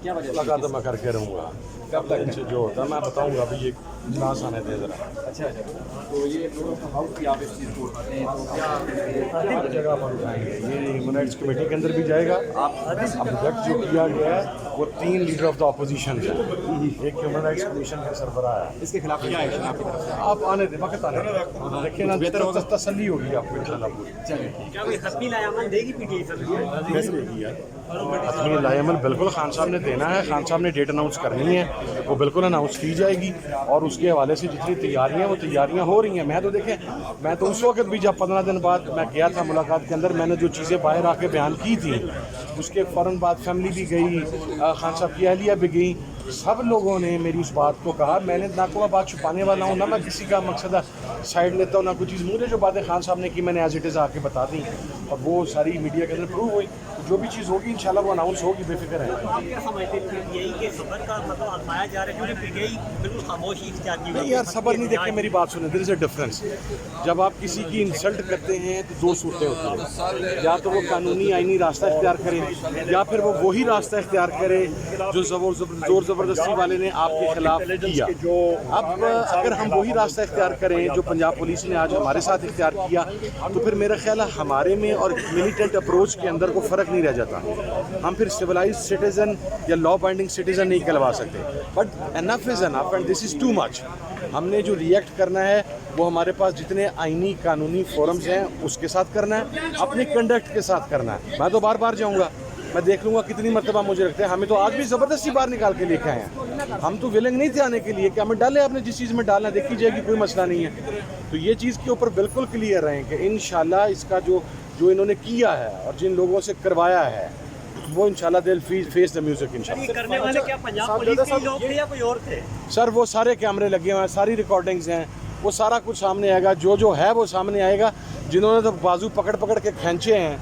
क्या वजह मुलाकात मैं करके रहूँगा, कब तक इनसे जो होता है मैं बताऊँगा। अभी ये इजलास आने दे ज़रा। अच्छा, तो ये हाउस की आप इस चीज़ को उठाते हैं तो क्या हर जगह पर उठाएंगे, ये ह्यूमन राइट्स कमेटी के अंदर भी जाएगा। अब रिजेक्ट जो किया गया है वो 3 लीडर ऑफ द अपोजिशन है, एक ह्यूमन राइट्स कमीशन के सरबराह है। इसके खिलाफ क्या एक्शन आपकी तरफ से? आप आने दे, वक्त आने दे, देखिए ना, बेहतर होगा, तसल्ली होगी आपको इंशाल्लाह पूरी। चलिए, क्या कोई हतमी लायामल देगी पीटीआई सर? कैसे देगी यार? हतमी लायामल बिल्कुल खान साहब ने देना है, खान साहब ने डेट अनाउंस करनी है, वो बिल्कुल अनाउंस की जाएगी। और उसके हवाले से जितनी तैयारियां वो तैयारियां हो रही हैं। मैं तो देखें, मैं तो उस वक्त भी जब 15 दिन बाद मैं गया था मुलाकात के अंदर, मैंने जो चीज़ें बाहर आके बयान की थी, उसके फ़ौरन बाद फैमिली भी गई, खान साहब की अहलिया भी गई, सब लोगों ने मेरी उस बात को कहा। मैंने ना कोई बात छुपाने वाला हूँ, ना मैं किसी का मकसद साइड लेता हूँ, ना कोई चीज़। मुझे जो बातें खान साहब ने की मैंने एज इट इज़ आके बता दी और वो सारी मीडिया के अंदर प्रूव हुई। जो भी चीज़ होगी इंशाल्लाह वो अनाउंस होगी, बेफिक्र है। आप क्या समझते हैं पीटीआई के सफर का मतलब आजमाया जा रहा है, क्योंकि पीटीआई बिल्कुल खामोशी इख्तियार की हुई है? नहीं यार, सबर नहीं। देखिए मेरी बात सुने, देयर इज़ अ डिफरेंस। जब आप किसी की इंसल्ट करते हैं तो 2 सूरतें होती हैं, या तो वो कानूनी आईनी रास्ता इख्तियार करे, या फिर वो वही रास्ता इख्तियार करे जो ज़ोर ज़बरदस्ती वाले ने आपके खिलाफ किया। अब अगर हम वही रास्ता इख्तियार करें जो पंजाब पुलिस ने आज हमारे साथ इख्तियार किया, तो फिर मेरा ख्याल है हमारे में और मिलिटेंट अप्रोच के अंदर कोई फ़र्क नहीं रह जाता। हम फिर सिविलाइज सिटीज़न या लॉ बाइंडिंग सिटीज़न नहीं कहलवा सकते। But enough is enough and this is too much. हमने जो रिएक्ट करना है वो हमारे पास जितने आईनी कानूनी फोरम्स हैं उसके साथ करना है, अपने कंडक्ट के साथ करना है। मैं तो बार बार जाऊँगा, मैं देख लूँगा कितनी मरतबा मुझे रखते हैं। हमें तो आज भी ज़बरदस्ती बाहर निकाल के लेके आए हैं। हम तो विलिंग नहीं थे आने के लिए कि हमें डाले, आपने जिस चीज़ में डालना देखी जाएगी, कोई मसला नहीं है। तो ये चीज़ के ऊपर बिल्कुल क्लियर रहें कि इंशाल्लाह इसका जो इन्होंने किया है और जिन लोगों से करवाया है वो इंशाल्लाह दिल फेस द म्यूजिक इंशाल्लाह। करने वाले क्या पंजाब पुलिस के लोग थे या कोई और थे? सर वो सारे कैमरे लगे हुए हैं, सारी रिकॉर्डिंग्स हैं, वो सारा कुछ सामने आएगा, जो है वो सामने आएगा। जिन्होंने तो बाजू पकड़ के खींचे हैं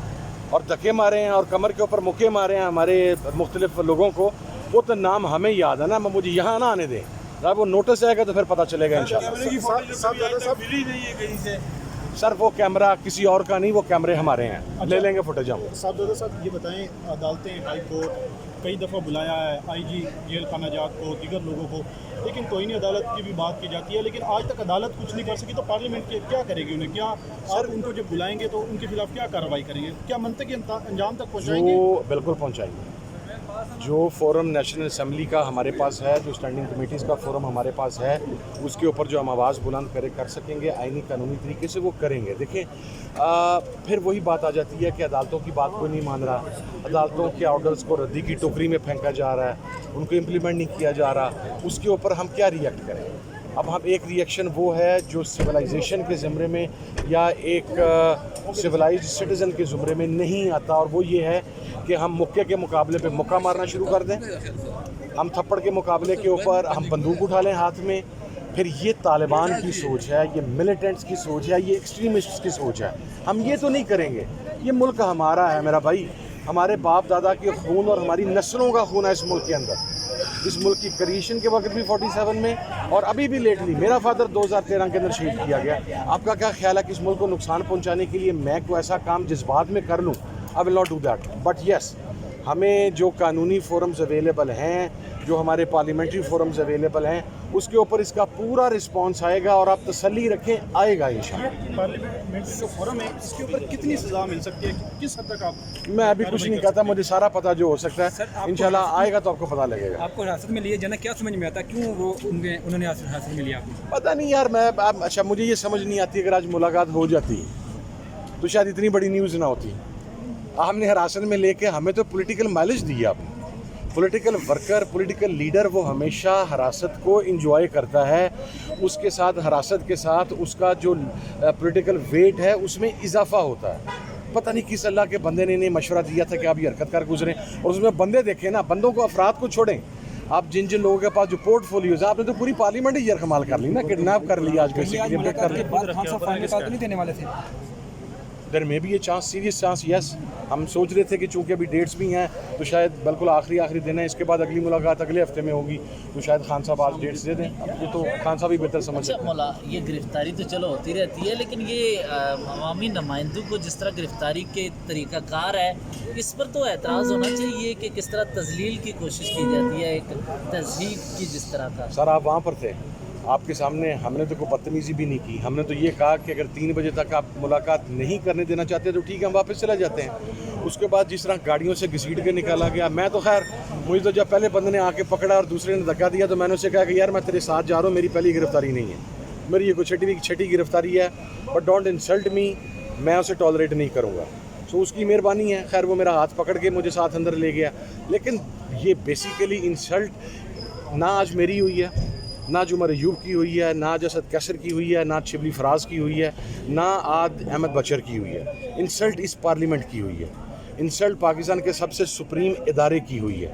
और धक्के मारे हैं और कमर के ऊपर मुक्के मारे हैं हमारे मुख्तलिफ लोगों को, वो तो नाम हमें याद है ना। मुझे यहाँ ना आने दें, जब वो नोटिस आएगा तो फिर पता चलेगा इंशाल्लाह। सर वो कैमरा किसी और का नहीं, वो कैमरे हमारे हैं। अच्छा, ले लेंगे फुटेज हम। साहब ये बताएं, अदालतें हाई कोर्ट कई दफ़ा बुलाया है, आईजी जेल खाना जात को, दीगर लोगों को, लेकिन तौहीन अदालत की भी बात की जाती है, लेकिन आज तक अदालत कुछ नहीं कर सकी। तो पार्लियामेंट क्या करेगी उन्हें? क्या आप उनको जब बुलाएंगे तो उनके खिलाफ क्या कार्रवाई करेंगे? क्या मंतकी अंजाम तक पहुँचाएंगे? वो बिल्कुल पहुँचाएंगे। जो फोरम नेशनल असम्बली का हमारे पास है, जो स्टैंडिंग कमेटीज़ का फोरम हमारे पास है, उसके ऊपर जो हम आवाज़ बुलंद कर सकेंगे आईनी कानूनी तरीके से वो करेंगे। देखें फिर वही बात आ जाती है कि अदालतों की बात कोई नहीं मान रहा, अदालतों के ऑर्डर्स को रद्दी की टोकरी में फेंका जा रहा है, उनको इम्प्लीमेंट नहीं किया जा रहा, उसके ऊपर हम क्या रिएक्ट करें? अब हम एक रिएक्शन वो है जो सिविलाइजेशन के ज़मरे में या एक सिविलाइज्ड सिटीज़न के ज़मरे में नहीं आता, और वो ये है कि हम मुक्के के मुकाबले पे मुक्का मारना शुरू कर दें, हम थप्पड़ के मुकाबले के ऊपर हम बंदूक उठा लें हाथ में। फिर ये तालिबान की सोच है, ये मिलिटेंट्स की सोच है, ये एक्सट्रीमिस्ट्स की सोच है। हम ये तो नहीं करेंगे। ये मुल्क हमारा है मेरा भाई, हमारे बाप दादा के खून और हमारी नस्लों का खून है इस मुल्क के अंदर। इस मुल्क की क्रिएशन के वक्त भी 47 में और अभी भी लेटली मेरा फादर 2013 के अंदर शहीद किया गया। आपका क्या ख्याल है कि इस मुल्क को नुकसान पहुंचाने के लिए मैं कोई ऐसा काम जज्बात में कर लूँ? I will not do that. But yes, हमें जो कानूनी फोरम्स अवेलेबल हैं, जो हमारे पार्लियामेंट्री फोरम्स अवेलेबल हैं, उसके ऊपर इसका पूरा रिस्पांस आएगा और आप तसल्ली रखें, आएगा इंशाल्लाह। पार्लियामेंट जो फोरम है इसके ऊपर कितनी सज़ा मिल सकती है, किस हद तक आप? मैं अभी कुछ नहीं कहता, मुझे सारा पता जो हो सकता है इंशाल्लाह आएगा तो आपको पता लगेगा। आपको हिरासत में लिए जाना क्या समझ में आता, क्यों वो उन्होंने हिरासत में लिया? पता नहीं यार, मैं अच्छा मुझे ये समझ नहीं आती, अगर आज मुलाकात हो जाती तो शायद इतनी बड़ी न्यूज़ ना होती। हमने हिरासत में लेके हमें तो पॉलिटिकल माइलेज दिया। पॉलिटिकल वर्कर, पॉलिटिकल लीडर वो हमेशा हिरासत को इंजॉय करता है, उसके साथ हिरासत के साथ उसका जो पॉलिटिकल वेट है उसमें इजाफा होता है। पता नहीं किस अल्लाह के बंदे ने इन्हें मशवरा दिया था कि आप ये हरकत कर गुजरें, और उसमें बंदे देखें ना, बंदों को, अफराद को छोड़ें। आप जिन जिन लोगों के पास जो पोर्टफोलियोज है, आपने तो पूरी पार्लियामेंट ही यरकमाल कर ली ना, किडनैप कर लिया आज बेसिकली, कर लिया। देने वाले थे دیر میں بھی یہ چانس سیریس چانس یس ہم سوچ رہے تھے کہ چونکہ ابھی ڈیٹس بھی ہیں تو شاید بالکل آخری دن ہے, اس کے بعد اگلی ملاقات اگلے ہفتے میں ہوگی, تو شاید خان صاحب آج ڈیٹس دے دیں. اب یہ تو خان صاحب ہی بہتر سمجھ اچھا سکتے ہیں. مولا, یہ گرفتاری تو چلو ہوتی رہتی ہے, لیکن یہ عوامی نمائندوں کو جس طرح گرفتاری کے طریقہ کار ہے, اس پر تو اعتراض ہونا چاہیے کہ کس طرح تذلیل کی کوشش کی جاتی ہے, ایک تہذیب کی جس طرح کا. سر آپ وہاں پر تھے, آپ کے سامنے ہم نے تو کوئی بدتمیزی بھی نہیں کی. ہم نے تو یہ کہا کہ اگر 3 بجے تک آپ ملاقات نہیں کرنے دینا چاہتے تو ٹھیک ہے, ہم واپس چلے جاتے ہیں. اس کے بعد جس طرح گاڑیوں سے گھسیٹ کے نکالا گیا, میں تو خیر مجھے تو جب پہلے بندے نے آ کے پکڑا اور دوسرے نے دھکا دیا تو میں نے اسے کہا کہ یار میں تیرے ساتھ جا رہا ہوں, میری پہلی گرفتاری نہیں ہے, میری یہ کوئی چھٹی گرفتاری ہے, بٹ ڈونٹ انسلٹ می, میں اسے ٹالریٹ نہیں کروں گا. سو اس کی مہربانی ہے, خیر وہ میرا ہاتھ پکڑ کے مجھے ساتھ اندر لے گیا. لیکن یہ بیسیکلی انسلٹ نہ آج میری ہوئی ہے, نہ جمعہ ایوب کی ہوئی ہے, نہ جسد کیسر کی ہوئی ہے, نہ شبلی فراز کی ہوئی ہے, نہ عاد احمد بچر کی ہوئی ہے. انسلٹ اس پارلیمنٹ کی ہوئی ہے, انسلٹ پاکستان کے سب سے سپریم ادارے کی ہوئی ہے.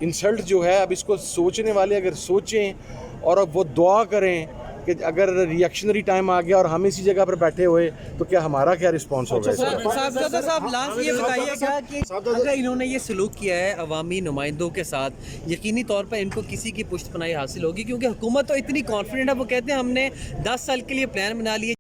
انسلٹ جو ہے, اب اس کو سوچنے والے اگر سوچیں اور اب وہ دعا کریں کہ اگر ریئیکشنری ٹائم آ گیا اور ہم اسی جگہ پر بیٹھے ہوئے تو کیا ہمارا کیا رسپانس ہوگا. صاحب لاسٹ یہ بتائیے گا کہ اگر انہوں نے یہ سلوک کیا ہے عوامی نمائندوں کے ساتھ, یقینی طور پر ان کو کسی کی پشت پناہی حاصل ہوگی, کیونکہ حکومت تو اتنی کانفیڈنٹ ہے, وہ کہتے ہیں ہم نے 10 سال کے لیے پلان بنا لیے.